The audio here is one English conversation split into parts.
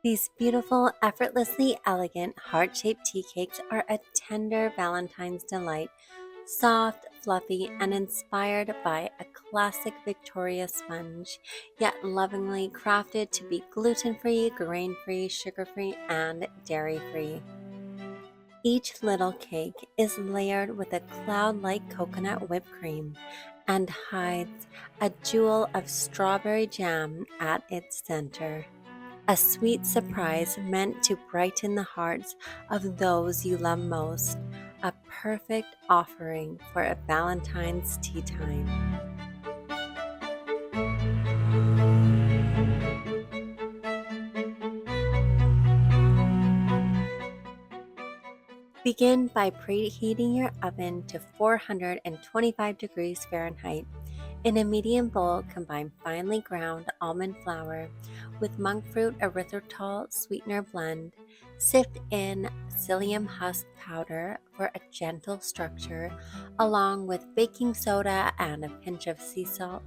These beautiful, effortlessly elegant, heart-shaped tea cakes are a tender Valentine's delight, soft, fluffy, and inspired by a classic Victoria sponge, yet lovingly crafted to be gluten-free, grain-free, sugar-free, and dairy-free. Each little cake is layered with a cloud-like coconut whipped cream and hides a jewel of strawberry jam at its center. A sweet surprise meant to brighten the hearts of those you love most. A perfect offering for a Valentine's tea time. Begin by preheating your oven to 425 degrees Fahrenheit. In a medium bowl, combine finely ground almond flour with monk fruit erythritol sweetener blend. Sift in psyllium husk powder for a gentle structure, along with baking soda and a pinch of sea salt,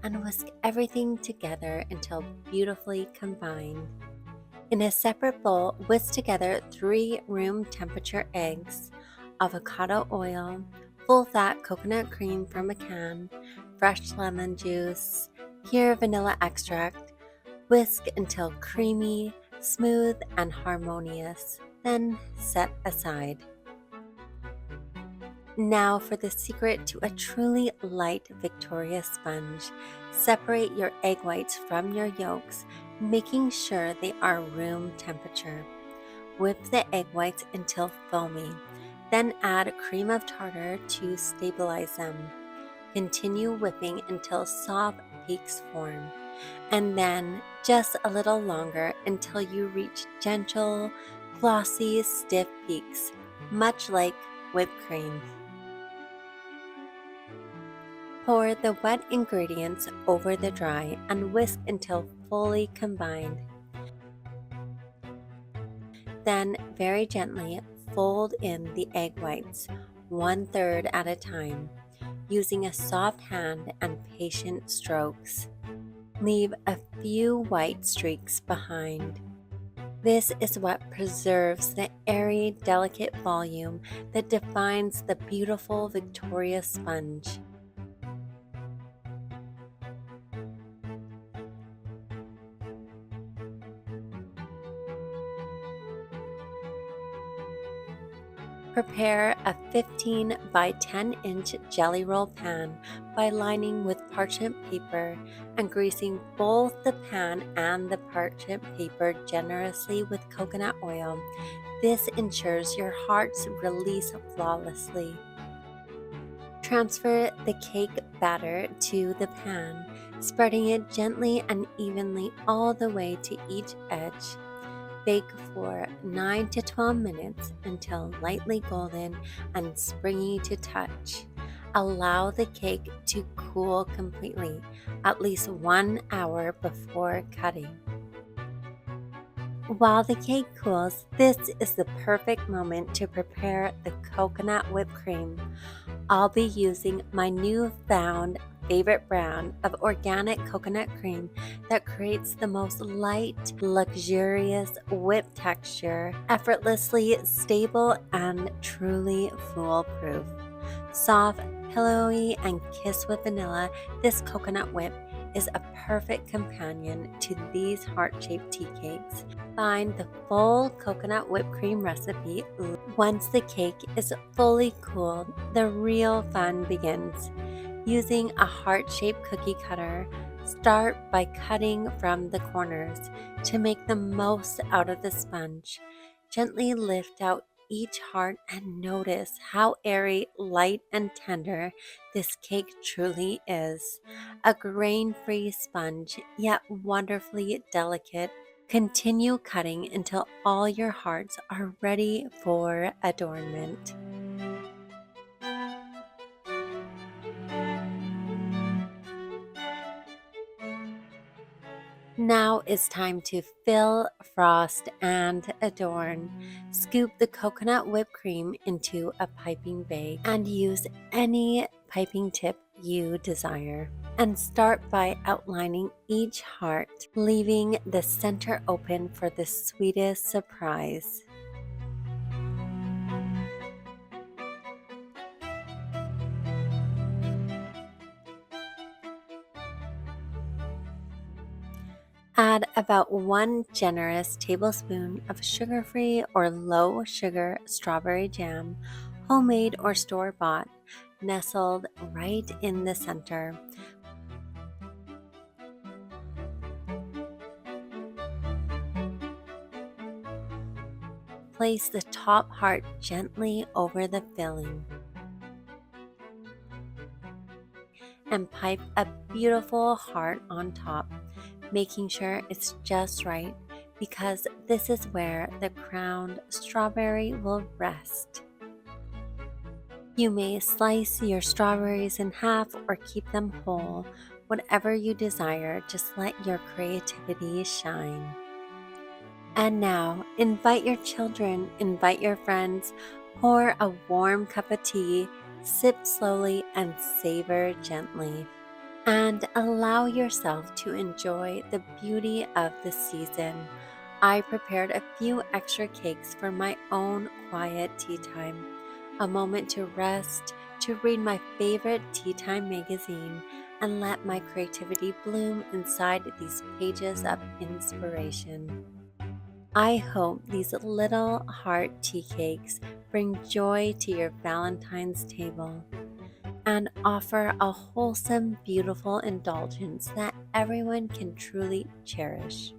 and whisk everything together until beautifully combined. In a separate bowl, whisk together 3 room temperature eggs, avocado oil, full fat coconut cream from a can, fresh lemon juice, pure vanilla extract. Whisk until creamy, smooth, and harmonious, then set aside. Now for the secret to a truly light Victoria sponge. Separate your egg whites from your yolks, making sure they are room temperature. Whip the egg whites until foamy, then add cream of tartar to stabilize them. Continue whipping until soft peaks form, and then just a little longer until you reach gentle, glossy, stiff peaks, much like whipped cream. Pour the wet ingredients over the dry and whisk until fully combined. Then, very gently, fold in the egg whites, 1/3 at a time, using a soft hand and patient strokes. Leave a few white streaks behind. This is what preserves the airy, delicate volume that defines the beautiful Victoria sponge. Prepare a 15 by 10 inch jelly roll pan by lining with parchment paper and greasing both the pan and the parchment paper generously with coconut oil. This ensures your hearts release flawlessly. Transfer the cake batter to the pan, spreading it gently and evenly all the way to each edge. Bake for 9 to 12 minutes until lightly golden and springy to touch. Allow the cake to cool completely, at least 1 hour before cutting. While the cake cools, this is the perfect moment to prepare the coconut whipped cream. I'll be using my newfound favorite brand of organic coconut cream that creates the most light, luxurious whipped texture, effortlessly stable, and truly foolproof. Soft, pillowy, and kissed with vanilla, this coconut whip is a perfect companion to these heart-shaped tea cakes. Find the full coconut whipped cream recipe. Once the cake is fully cooled, the real fun begins. Using a heart-shaped cookie cutter, start by cutting from the corners to make the most out of the sponge. Gently lift out each heart and notice how airy, light, and tender this cake truly is. A grain-free sponge, yet wonderfully delicate. Continue cutting until all your hearts are ready for adornment. Now it's time to fill, frost, and adorn. Scoop the coconut whipped cream into a piping bag and use any piping tip you desire. And start by outlining each heart, leaving the center open for the sweetest surprise. Add about 1 generous tablespoon of sugar-free or low-sugar strawberry jam, homemade or store-bought, nestled right in the center. Place the top heart gently over the filling and pipe a beautiful heart on top, making sure it's just right because this is where the crowned strawberry will rest. You may slice your strawberries in half or keep them whole, whatever you desire, just let your creativity shine. And now, invite your children, invite your friends, pour a warm cup of tea, sip slowly, and savor gently. And allow yourself to enjoy the beauty of the season. I prepared a few extra cakes for my own quiet tea time, a moment to rest, to read my favorite tea time magazine, and let my creativity bloom inside these pages of inspiration. I hope these little heart tea cakes bring joy to your Valentine's table and offer a wholesome, beautiful indulgence that everyone can truly cherish.